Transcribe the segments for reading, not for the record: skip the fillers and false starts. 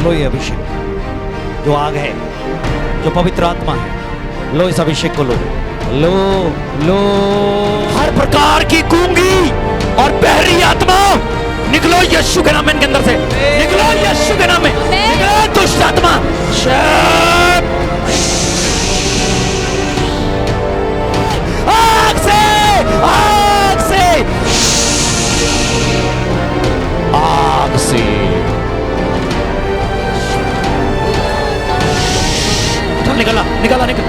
लो ये अभिषेक, जो आग है, जो पवित्र आत्मा है, लो इस अभिषेक को, लो लो लो। हर प्रकार की गूंगी और बहरी आत्मा निकलो यीशु के नाम में, इनके अंदर से निकलो यीशु के नाम में, निकलो दुष्ट आत्मा। आग से, आग से, आग से। चल निकला निकला निकल।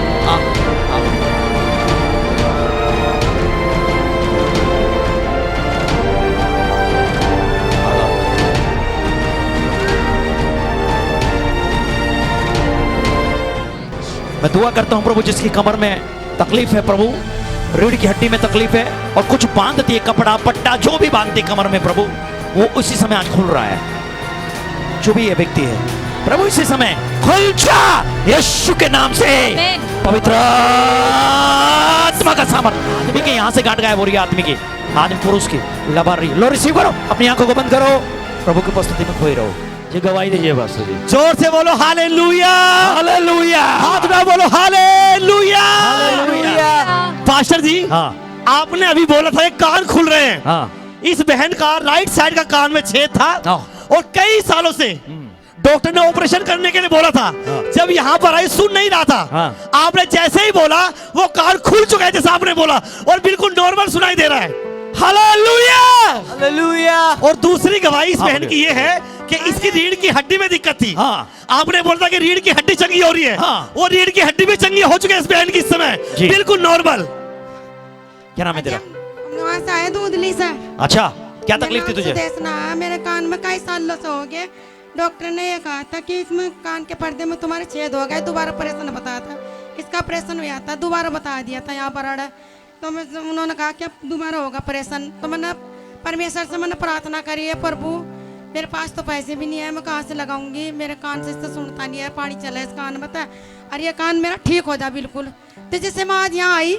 मैं दुआ करता हूं प्रभु, जिसकी कमर में तकलीफ है प्रभु, रीढ़ की हड्डी में तकलीफ है और कुछ बांधती है, कपड़ा पट्टा जो भी बांधती कमर में प्रभु, वो उसी समय आज खुल रहा है। जो भी ये व्यक्ति है प्रभु, इसी समय खुल जा यीशु के नाम से। पवित्र आत्मा का सामर्थ्य आदमी के यहाँ से गांठ गायब हो रही है, आदमी की, आदमी पुरुष की लबार रही। लो रिसीव करो, अपनी आंखों को बंद करो, प्रभु की उपस्थिति में खोए रहो। जी गवाही दीजिए बस जी, जोर से बोलो हालेलुया, हालेलुया, हाथ में बोलो हालेलुया, हालेलुया। पास्टर जी, हाँ, आपने अभी बोला था ये कान खुल रहे हैं। हाँ, इस बहन का राइट साइड का कान में छेद था और कई सालों से डॉक्टर ने ऑपरेशन करने के लिए बोला था। जब यहाँ पर आई सुन नहीं रहा था, आपने जैसे ही बोला वो कान खुल चुका है, जैसा आपने बोला, और बिल्कुल नॉर्मल सुनाई दे रहा है। Hallelujah, hallelujah. और दूसरी गवाही इस बहन की ये है कि इसकी रीढ़ की हड्डी में दिक्कत थी। आपने बोला था कि रीढ़ की हड्डी चंगी हो रही है, और रीढ़ की हड्डी भी चंगी हो चुकी है इस बहन की इस समय, बिल्कुल नॉर्मल। क्या नाम है तेरा? वहाँ से आए दूधली से। अच्छा, क्या तकलीफ थी तुझे? मेरे कान में कई सालों से हो गए। डॉक्टर ने ये कहा था कि इसमें कान के पर्दे में तुम्हारे छेद हो गए, दोबारा ऑपरेशन बताया था। इसका ऑपरेशन हुआ था, दोबारा बता दिया था यहाँ पर अड़ा, तो उन्होंने कहा कि अब दोबारा होगा ऑपरेशन। तो मैंने परमेश्वर से मैंने प्रार्थना करी है, प्रभु मेरे पास तो पैसे भी नहीं है, मैं कहाँ से लगाऊंगी, मेरे कान से इससे सुनता नहीं है, पानी चला इस कान में, और ये कान मेरा ठीक हो जाए बिल्कुल। तो जैसे मैं आज यहाँ आई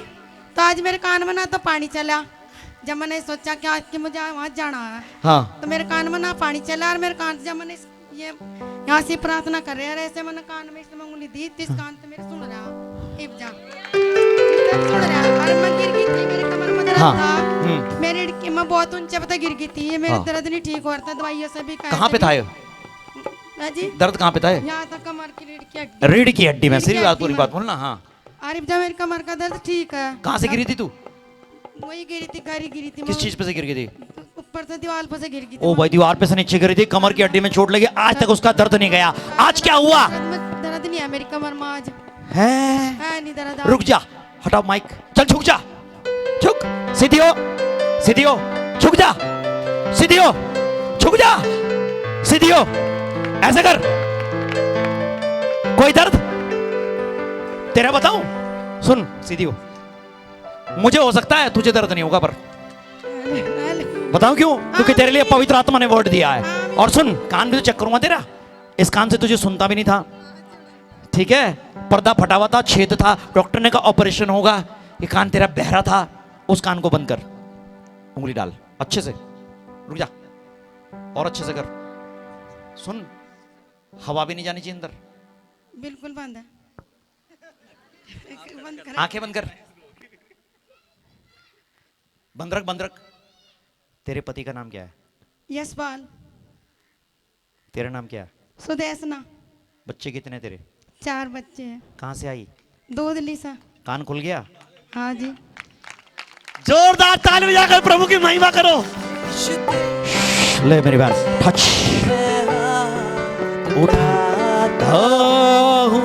तो आज मेरे कान में ना तो पानी चला, जब मैंने सोचा कि आज कि मुझे वहाँ जाना है, तो मेरे कान में ना पानी चला, और मेरे कान से जब मैंने ये यहाँ से प्रार्थना कर रहे हैं, ऐसे मैंने कान में इसमें उंगली दी, तो इस कान से मेरे सुन रहा सुन रहा, और मैं गिर गई थी, मेरे कमर में दर्द था, मेरे मैं बहुत ऊंचे पता गिर गई थी, मेरे दर्द नहीं ठीक हो रहा था, दवाइयों से भी। कहाँ पे था ये जी? दर्द कहाँ पे था? यहाँ था कमर की रीढ़ की हड्डी। रीढ़ की हड्डी में? सीधी बात, पूरी बात बोलना। हाँ, अरे जब मेरी कमर का दर्द ठीक है। कहाँ से गिरी थी तू? वही गिरी थी, घर ही गिरी थी। किस चीज पे से गिर गई थी? ऊपर से दीवार पे से गिर गई थी। ओ भाई, दीवार पे से नीचे गिरी थी, कमर की हड्डी में चोट लगी, आज तक उसका दर्द नहीं गया। आज क्या हुआ? दर्द नहीं है मेरी कमर में आज। है नहीं दर्द। रुक जा, हटाओ माइक, चल झुक जा, झुक, सीधी हो, सीधी हो, झुक जा, सीधी हो, झुक जा, सीधी हो, ऐसे कर। कोई दर्द तेरा बताऊं? सुन, सीधी हो। मुझे हो सकता है तुझे दर्द नहीं होगा, पर बताऊं क्यों? क्योंकि तेरे लिए पवित्र आत्मा ने वर्ड दिया है। और सुन, कान भी तो चेक करूंगा तेरा, इस कान से तुझे सुनता भी नहीं था, ठीक है? पर्दा फटा हुआ था, छेद था, डॉक्टर ने कहा ऑपरेशन होगा, ये कान तेरा बहरा था, उस कान को बंद कर, उंगली डाल अच्छे से, रुक जा, और अच्छे से कर। सुन, हवा भी नहीं जानी चाहिए अंदर, बिल्कुल बंद है। आंखें बंद कर, बंद रख, बंद रख। तेरे पति का नाम क्या है? यशपाल। तेरा नाम क्या है? सुदेशना। बच्चे कितने तेरे? 4 बच्चे हैं। कहाँ से आई? दूधली से। कान खुल गया? हाँ जी। जोरदार ताली बजाकर प्रभु की महिमा करो। ले मेरी बहन, टच, उठाता हूँ,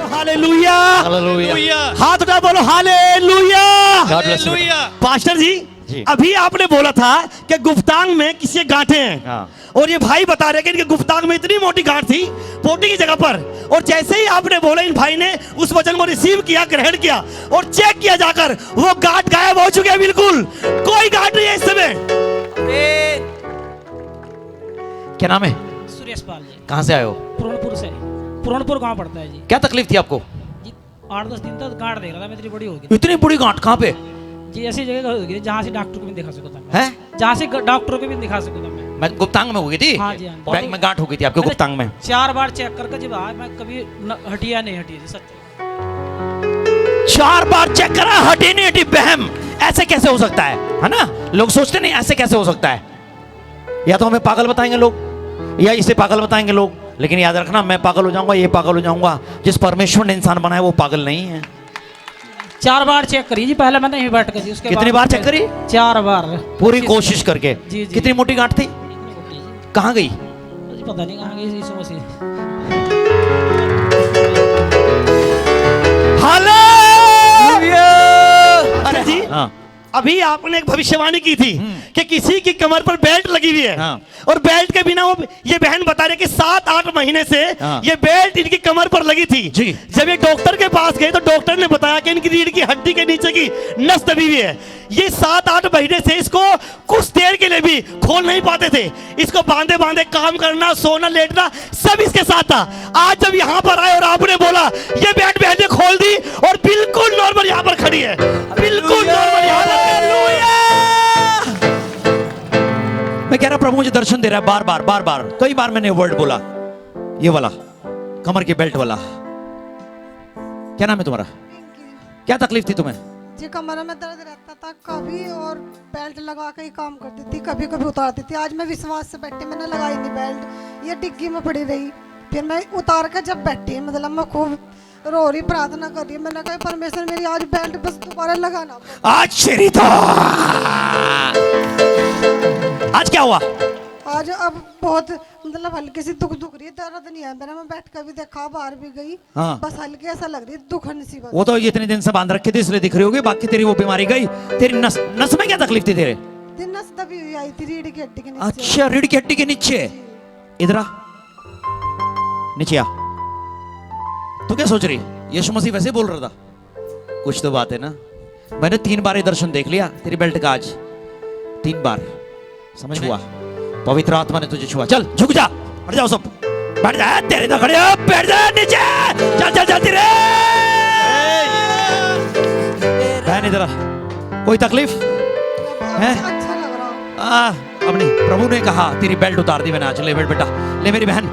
हालेलुया, हालेलुया, हाथ उठा बोलो हालेलुया, हालेलुया। पास्टर जी, अभी आपने बोला था कि गुप्तांग में किसी गांठें हैं, और ये भाई बता रहे कि इनके गुप्तांग में इतनी मोटी गांठ थी पोटी की जगह पर, और जैसे ही आपने बोला इन भाई ने उस वचन को रिसीव किया, ग्रहण किया, और चेक किया जाकर वो गांठ गायब हो चुके हैं, बिल्कुल कोई गांठ नहीं है इस समय। क्या नाम है? सुरेश पाल जी। कहाँ से आए हो? पूर्णपुर से। पूर्णपुर गांव पड़ता है जी। क्या तकलीफ थी आपको? जी 8-10 दिन तक गांठ देख रहा था, मैं इतनी बड़ी हो गई। इतनी बड़ी गांठ कहाँ पे? जी ऐसी जगह हो गई जहाँ से डॉक्टर को भी देखा सकता था। हैं? जहाँ से डॉक्टर को भी दिखा सकूँ मैं। मैं गुप्तांग में हो गई थी, हाँ जी, हाँ। बैक में गांठ हो गई थी आपके मैंने गुप्तांग में। 4 बार चेक करके जब आया मैं कभी हटिया नहीं हटी थी, सच। 4 बार चेक करा, हटी नहीं हटी। बहम, ऐसे कैसे हो सकता है ना? लोग सोचते नहीं ऐसे कैसे हो सकता है। या तो हमें पागल बताएंगे लोग, या इसे पागल बताएंगे लोग, लेकिन याद रखना मैं पागल हो जाऊंगा, ये पागल हो जाऊंगा। जिस परमेश्वर ने इंसान बनाया वो पागल नहीं है। 4 बार चेक करी जी, पहले मैंने यहीं बैठ कर जी, उसके कितनी बाद बार चेक करी? 4 बार पूरी कोशिश करके। जी, जी। कितनी मोटी गांठ थी? कहाँ गई? मुझे पता नहीं कहाँ गई यीशु मसीह। अच्छा जी, हाँ। अभी आपने एक भविष्यवाणी की थी कि किसी की कमर पर बेल्ट लगी हुई है, हाँ। और बेल्ट के बिना वो ये बहन बता रहे कि 7-8 महीने से हाँ। ये बेल्ट इनकी कमर पर लगी थी। जी। जब ये डॉक्टर के पास गए तो डॉक्टर ने बताया कि इनकी रीढ़ की हड्डी के नीचे की नस दबी हुई है। ये 7-8 महीने से इसको कुछ देर के लिए भी खोल नहीं पाते थे। इसको बांधे बांधे काम करना, सोना, लेटना सब इसके साथ था। आज जब यहाँ पर आए और आपने बोला ये बेल्ट बहन ने खोल दी और बिल्कुल नॉर्मल यहाँ पर खड़ी है, बिल्कुल नॉर्मल यहाँ पर। मैं कह रहा प्रभु मुझे दर्शन दे रहा है बार बार बार बार। कई बार मैंने वर्ड बोला, ये वाला कमर के बेल्ट वाला। क्या नाम है तुम्हारा? क्या तकलीफ थी तुम्हें? जी कमर में दर्द रहता था कभी, और बेल्ट लगा के ही काम करती थी, कभी कभी उतारती थी। आज मैं विश्वास से बैठी, मैंने लगाई नहीं बेल्ट, ये डिग्गी में पड़ी रही। फिर मैं उतार कर जब बैठी, मतलब मैं खूब रो रही, प्रार्थना कर रही, मैंने कहा परमेश्वर मेरी आज बेल्ट बस दोबारा लगाना। आज श्रीता, आज क्या हुआ? आज अब बहुत मतलब हल्की सी दुख रही है, दर्द नहीं है। मैं बैठ कर भी देखा, बाहर भी गई, हाँ। बस हल्की ऐसा लग रही है, दुखन सी बस। वो तो इतने दिन से बांध रखी थी इसलिए दिख रही होगी, बाकी तेरी वो बीमारी गई। तेरी नस में क्या तकलीफ थी तेरे? दिन नस दबी हुई आई थी रीढ़ की हड्डी के नीचे। अच्छा, रीढ़ की हड्डी के नीचे। इधर आ, नीचे आ। तू क्या सोच रही? यीशु मसीह वैसे बोल रहा था, कुछ तो बात है ना। मैंने 3 बार ये दर्शन देख लिया तेरी बेल्ट का, आज 3 बार समझ हुआ। पवित्र आत्मा ने तुझे छुआ। चल झुक जा, हट जाओ सब, बैठ जा। तेरे तो खड़े हो, बैठ जा नीचे। चल चल चलती रे। बहन इधर आ, कोई तकलीफ है? अच्छा लग रहा। अब नहीं, प्रभु ने कहा तेरी बेल्ट उतार दी मैंने आज। ले बेल्ट बेटा, ले मेरी बहन,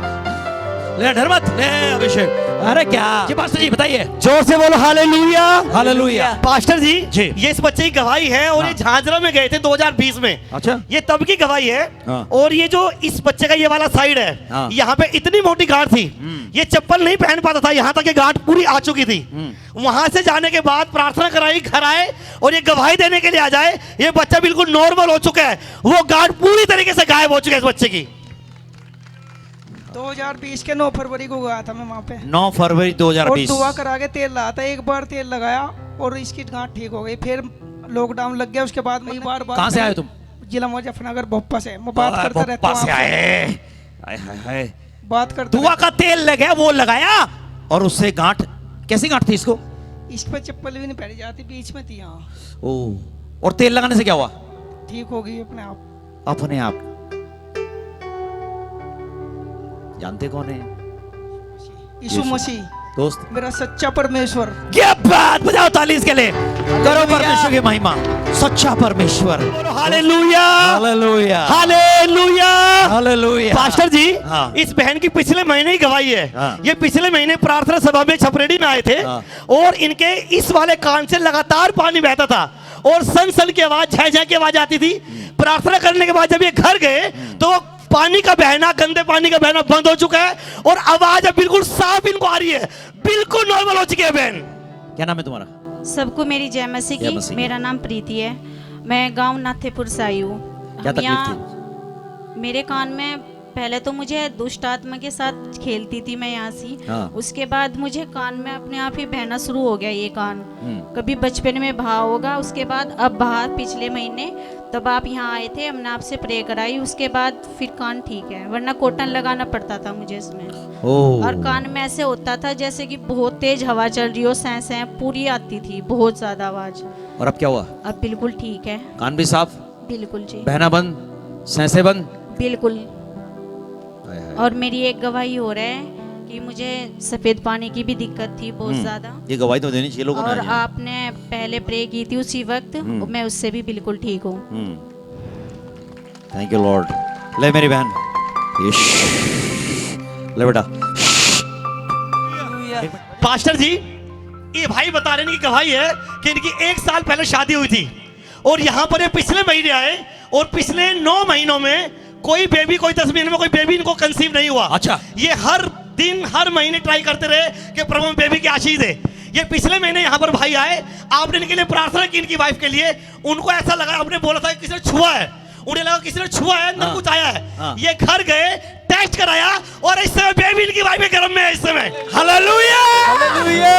ले डर मत, ले अभिषेक। अरे क्या जी पास्टर जी बताइए, जोर से बोलो हालेलुया। हालेलुया। पास्टर जी, जी। ये इस बच्चे की गवाही है, और हाँ। ये झांझरा में गए थे 2020 में। अच्छा, ये तब की गवाही है। हाँ। और ये जो इस बच्चे का ये वाला साइड है, हाँ। यहाँ पे इतनी मोटी गांठ थी, ये चप्पल नहीं पहन पाता था, यहाँ तक ये गांठ पूरी आ चुकी थी। वहां से जाने के बाद प्रार्थना कराई, घर आए और ये गवाही देने के लिए आ जाए, ये बच्चा बिल्कुल नॉर्मल हो चुका है। वो गांठ पूरी तरीके से गायब हो चुकी है इस बच्चे की। 2020 के 9 फरवरी को गया था मैं वहाँ पे, 9 फरवरी और 2020। दुआ करा के तेल लाया था। एक बार तेल लगाया और इसकी गांठ ठीक हो गई। फिर लॉकडाउन लग गया, उसके बाद मैं बार बार। कहाँ से आए तुम? जिला मुजफ्फरनगर भोपा से। मैं बात करता रहता भोपा से हूँ, आए। हाय हाय हाय। बात करता दुआ का तेल लगा, वो लगाया और उससे गांठ, कैसी गांठ थी इसको? इस पर चप्पल भी नहीं पहनी जाती, बीच में थी यहाँ। ओ, और तेल लगाने से क्या हुआ? ठीक हो गई अपने आप। अपने आप। जानते कौन है? यीशु मसीह दोस्त, मेरा सच्चा परमेश्वर। क्या बात, बजाओ ताली इसके लिए, करो परमेश्वर की महिमा। सच्चा परमेश्वर। Hallelujah, hallelujah, hallelujah, hallelujah. Pastor ji, हाँ। इस बहन की पिछले महीने ही गवाही है। हाँ। ये पिछले महीने प्रार्थना सभा में छपरेडी में आए थे, हाँ। और इनके इस वाले कान से लगातार पानी बहता था, और सन सन की आवाज, झै झै की आवाज आती थी। प्रार्थना करने के बाद जब ये घर गए तो पानी का बहना, गंदे पानी का बहना बंद हो चुका है, और आवाज अब बिल्कुल साफ इनको आ रही है, बिल्कुल नॉर्मल हो चुकी है बहन। क्या नाम है तुम्हारा? सबको मेरी जय मसीह जय मसीह की। की। मेरा नाम प्रीति है, मैं गांव नाथेपुर से आई हूँ। क्या हम तकलीफ यहाँ- मेरे कान में पहले तो मुझे दुष्ट आत्मा के साथ खेलती थी मैं यहाँ से। हाँ। उसके बाद मुझे कान में अपने आप ही बहना शुरू हो गया ये कान। हम्म। कभी बचपन में बहा होगा, उसके बाद अब बहा पिछले महीने, तब आप यहाँ आए थे, हमने आपसे प्रे कराई, उसके बाद फिर कान ठीक है, वरना कॉटन लगाना पड़ता था मुझे इसमें। ओह। और कान में ऐसे होता था जैसे कि बहुत तेज हवा चल रही हो, सैं सैं पूरी आती थी, बहुत ज्यादा आवाज। और अब क्या हुआ? अब बिल्कुल ठीक है, कान भी साफ, बिल्कुल जी, बहना बंद, सैंसे बंद। बिल्कुल। हाय हाय। और मेरी एक गवाही हो रहा है कि मुझे सफेद पानी की भी दिक्कत थी बहुत ज्यादा, ये गवाही तो देनी चाहिए लोगों ने और आज। आपने पहले प्रे की थी उसी वक्त, मैं उससे भी बिल्कुल ठीक हूँ। Thank you Lord. ले मेरी बहन, ये ले बेटा। पास्टर जी, ये भाई बता रहे हैं कि गवाही है कि इनकी 1 साल पहले शादी हुई थी और यहाँ पर ये पिछले महीने आए और पिछले 9 महीनों में कोई बेबी, कोई 10 महीने में कोई बेबी इनको कंसीव नहीं हुआ। अच्छा। ये हर दिन हर महीने ट्राई करते रहे कि प्रभु बेबी की आशीष दे। ये पिछले महीने यहाँ पर भाई आए, आपने इनके लिए प्रार्थना की इनकी वाइफ के लिए। उनको ऐसा लगा, आपने बोला था कि किसी ने छुआ है, उन्हें लगा किसी ने छुआ है, अंदर कुछ आया है। ये घर गए, टेस्ट कराया और इस समय बेबी इनकी वाइफ के गर्भ में है इस समय। Hallelujah, hallelujah.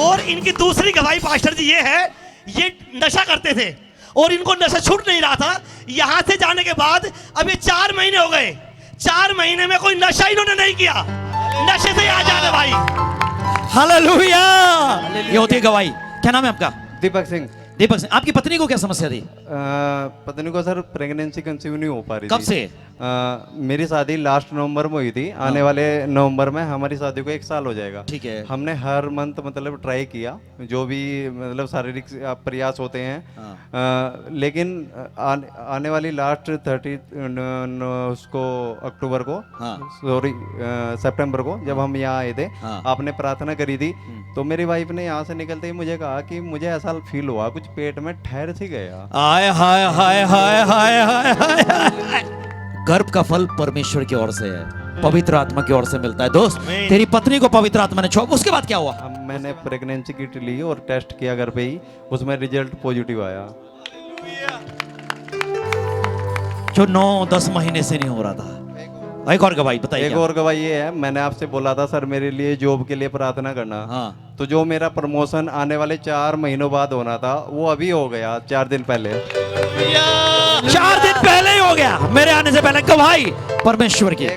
और इनकी दूसरी गवाही पास्टर जी ये है, ये नशा करते थे और इनको नशा छूट नहीं रहा था। यहां से जाने के बाद अब ये 4 महीने हो गए, 4 महीने में कोई नशा इन्होंने नहीं किया। नशे से आ जाने भाई। हालेलुया। ये होती है गवाही। क्या नाम है आपका? दीपक सिंह। दीपक सिंह। आपकी पत्नी को क्या समस्या थी? पत्नी को सर प्रेगनेंसी कंसीव नहीं हो पा रही कब थी। से? मेरी शादी लास्ट नवंबर में हुई थी। आने वाले नवंबर में हमारी शादी को 1 साल हो जाएगा। ठीक है। हमने हर मंथ मतलब ट्राई किया, जो भी मतलब शारीरिक प्रयास होते हैं। लेकिन आने वाली लास्ट 30 उसको अक्टूबर को, सॉरी सितंबर को, जब हम यहाँ आए थे, आपने प्रार्थना करी थी तो मेरी वाइफ ने यहाँ से निकलते ही मुझे कहा कि मुझे ऐसा फील हुआ कुछ पेट में ठहर सी गया। हाय हाय हाय हाय हाय हाय हाय। गर्भ का फल परमेश्वर की ओर से है, पवित्र आत्मा की ओर से मिलता है। दोस्त, तेरी पत्नी को पवित्र आत्मा ने छुआ, उसके बाद क्या हुआ? मैंने प्रेगनेंसी किट ली और टेस्ट किया घर पे ही, उसमें रिजल्ट पॉजिटिव आया। जो 9-10 महीने से नहीं हो रहा था। एक और गवाही बताइए। एक और गवाही ये है, मैंने आपसे बोला था सर मेरे लिए जॉब के लिए प्रार्थना करना। हाँ। तो जो मेरा प्रमोशन आने वाले 4 महीनों बाद होना था वो अभी हो गया 4 दिन पहले। 4 दिन पहले ही हो गया, मेरे आने से पहले। गवाही परमेश्वर की।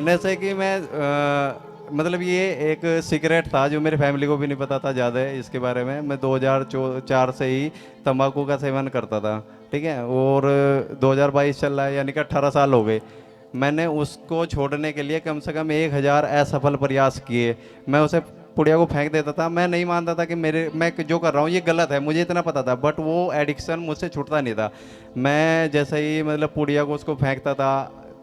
जैसे कि मैं मतलब ये एक सीक्रेट था जो मेरी फैमिली को भी नहीं पता था ज़्यादा इसके बारे में। मैं 2004 से ही तंबाकू का सेवन करता था, ठीक है, और 2022 चल रहा है, यानी कि 18 साल हो गए। मैंने उसको छोड़ने के लिए कम से कम 1000 असफल प्रयास किए। मैं उसे पुड़िया को फेंक देता था। मैं नहीं मानता था कि मैं जो कर रहा हूँ ये गलत है, मुझे इतना पता था, बट वो एडिक्शन मुझसे छूटता नहीं था। मैं जैसे ही मतलब पुड़िया को उसको फेंकता था,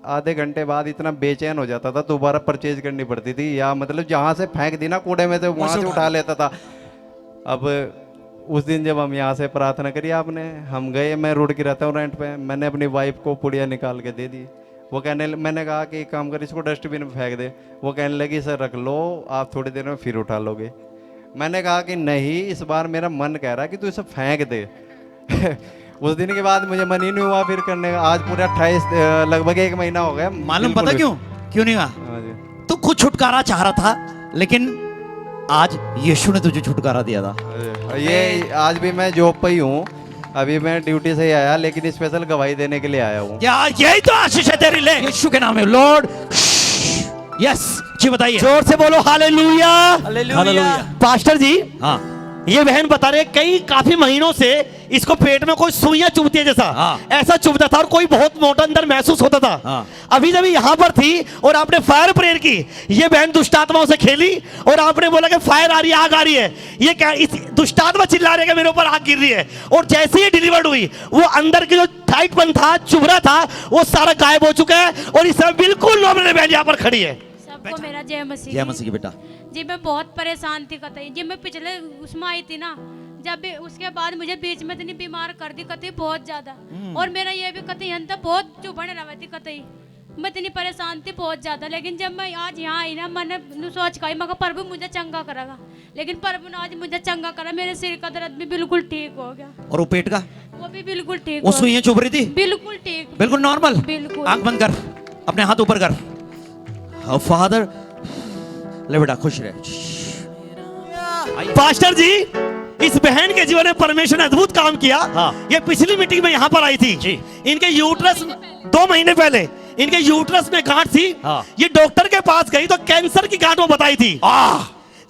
आधे घंटे बाद इतना बेचैन हो जाता था, दोबारा परचेज करनी पड़ती थी, या मतलब जहाँ से फेंक दी ना कूड़े में, तो वहाँ से उठा लेता था। अब उस दिन जब हम यहाँ से प्रार्थना करी आपने, हम गए, मैं रोड की रहता हूँ रेंट पे, मैंने अपनी वाइफ को पुड़िया निकाल के दे दी। वो मैंने कहा कि एक काम कर, इसको डस्टबिन में फेंक दे। वो कहने लगी सर रख लो, आप थोड़ी देर में फिर उठा लोगे। मैंने कहा कि नहीं, इस बार मेरा मन कह रहा है कि तू इसे फेंक दे। उस दिन के बाद मुझे मन ही नहीं हुआ फिर करने का। आज पूरा 28 लगभग 1 महीना हो गया। मालूम पता क्यों नहीं हुआ? तू खुद छुटकारा चाह रहा था, लेकिन आज यीशु ने तुझे छुटकारा दिया था। ये आज भी मैं जॉब पे ही हूँ, अभी मैं ड्यूटी से ही आया, लेकिन स्पेशल गवाही देने के लिए आया हूँ। यार यही तो आशीष है तेरी। ले यीशु के नाम में लॉर्ड। यस जी, बताइए जोर से बोलो हालेलुया, हालेलुया। पास्टर जी, हाँ, ये बहन बता रहे काफी महीनों से इसको पेट में कोई सुइयां चुभती है जैसा। हाँ। ऐसा चुभता था और कोई बहुत मोटा अंदर महसूस होता था। हाँ। अभी जब यहाँ पर थी और आपने फायर प्रेयर की, ये बहन दुष्ट आत्माओं से खेली और आपने बोला कि फायर आ रही है, आग आ रही है। ये क्या, इस दुष्ट आत्मा चिल्ला रही है कि मेरे ऊपर आग गिर रही है। और जैसे ही डिलीवर्ड हुई, वो अंदर की जो टाइटपन था, चुभ रहा था, वो सारा गायब हो चुका है और इस समय बिल्कुल नॉर्मल बहन यहाँ पर खड़ी है। सबको मेरा जय मसीह। जय मसीह की बेटा। जी मैं बहुत परेशान थी कतई। जी मैं पिछले उसमें आई थी ना, जब भी उसके बाद मुझे बीच में इतनी बीमार कर दी कतई बहुत ज्यादा। और मेरा ये भी कतई अंदर बहुत चुभन रहा थी कतई। मैं इतनी परेशान थी बहुत ज्यादा। लेकिन जब मैं आज यहाँ आई ना, मैंने सोच कर मगर प्रभु मुझे चंगा करेगा। लेकिन प्रभु ने आज मुझे चंगा करा। मेरे सिर का दर्द भी बिल्कुल ठीक हो गया और वो पेट का, वो भी बिल्कुल ठीक। वो सुइयां चुभ रही थी, बिल्कुल ठीक, बिल्कुल नॉर्मल। बिल्कुल। आंख बंद कर, अपने हाथ ऊपर कर। फादर, ले बेटा, खुश रहे। पास्टर जी, इस बहन के जीवन में परमेश्वर ने अद्भुत काम किया। हाँ। ये पिछली मीटिंग में यहाँ पर आई थी जी। इनके यूट्रस 2 महीने पहले इनके यूट्रस में गांठ थी। हाँ। ये डॉक्टर के पास गई तो कैंसर की गांठ वो बताई थी।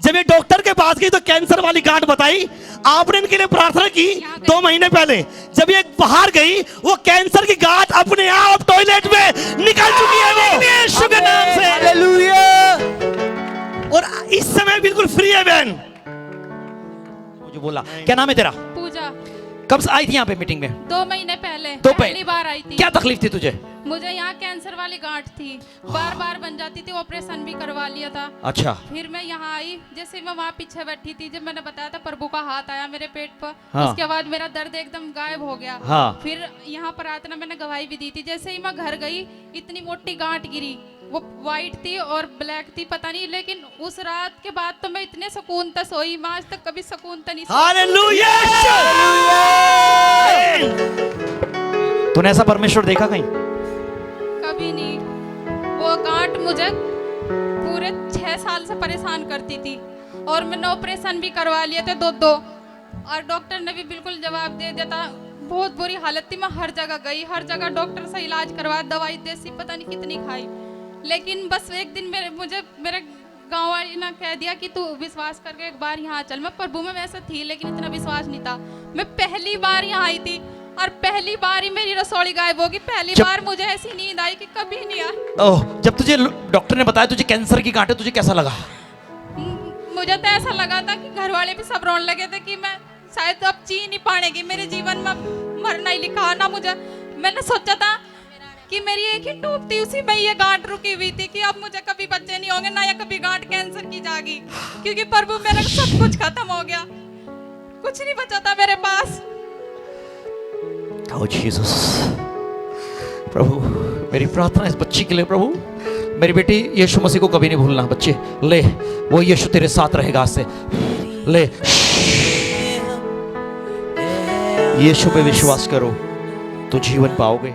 जब ये डॉक्टर के पास गई तो कैंसर वाली गांठ बताई। आपने इनके लिए प्रार्थना की 2 महीने पहले। जब ये बाहर गई, वो कैंसर की गांठ अपने आप टॉयलेट में निकल चुकी है वो, यीशु के नाम से। हालेलुया। और इस समय बिल्कुल फ्री है बहन। मुझे बोला, क्या नाम है तेरा? पूजा। कब से आई थी यहाँ पे मीटिंग में? 2 महीने पहले तो पहली बार आई थी। क्या तकलीफ थी तुझे? मुझे यहाँ कैंसर वाली गांठ थी, बार बार बन जाती थी, ऑपरेशन भी करवा लिया था। अच्छा। फिर मैं यहाँ आई, जैसे मैं वहाँ पीछे बैठी थी, जब मैंने बताया था प्रभु का हाथ आया मेरे पेट पर, हाँ। उसके बाद मेरा दर्द एकदम गायब हो गया। हाँ। फिर यहाँ प्रार्थना मैंने गवाही भी दी थी। जैसे ही मैं घर गई, इतनी मोटी गांठ गिरी, वो वाइट थी और ब्लैक थी, पता नहीं, लेकिन उस रात के बाद तो मैं इतने सुकून तक सोई, मैं आज तक कभी सुकून तक नहीं सोई। हालेलुया! तूने ऐसा परमेश्वर देखा कहीं? कभी नहीं। वो गांठ मुझे पूरे 6 साल से परेशान करती थी और मैंने ऑपरेशन भी करवा लिए थे 2 और डॉक्टर ने भी बिल्कुल जवाब दे दिया था। बहुत बुरी हालत थी, मैं हर जगह गई, हर जगह डॉक्टर से इलाज करवाया, दवाई देसी पता नहीं कितनी खाई, लेकिन बस एक दिन मेरे गाँव वाली ने कह दिया कि तू विश्वास करके एक बार यहाँ चल। मैं प्रभु में वैसे थी लेकिन इतना विश्वास नहीं था। मैं पहली बार यहाँ आई थी और पहली बार ही मेरी रसोड़ी गायब होगी। पहली बार मुझे ऐसी नींद आई कि कभी नहीं आई। ओह, जब तुझे डॉक्टर ने बताया तुझे कैंसर की गांठ है, तुझे कैसा लगा? मुझे तो ऐसा लगा था कि घर वाले भी सब रोने लगे थे कि मैं शायद अब जी नहीं पाएगी, मेरे जीवन में मरना ही लिखा ना मुझे। मैंने सोचा था कि मेरी एक ही टूब थी, उसी में ये गांठ रुकी हुई थी कि अब मुझे कभी बच्चे नहीं होंगे ना, या कभी गांठ कैंसर की जागी, क्योंकि प्रभु मेरा सब कुछ खत्म हो गया, कुछ नहीं बचा था मेरे पास। ओह जीसस, प्रभु मेरी प्रार्थना इस बच्ची के लिए, प्रभु मेरी बेटी यीशु मसीह को कभी नहीं भूलना। बच्चे ले, वो यीशु तेरे साथ रहेगा आज से। ले, यीशु पे विश्वास करो तो जीवन पाओगे।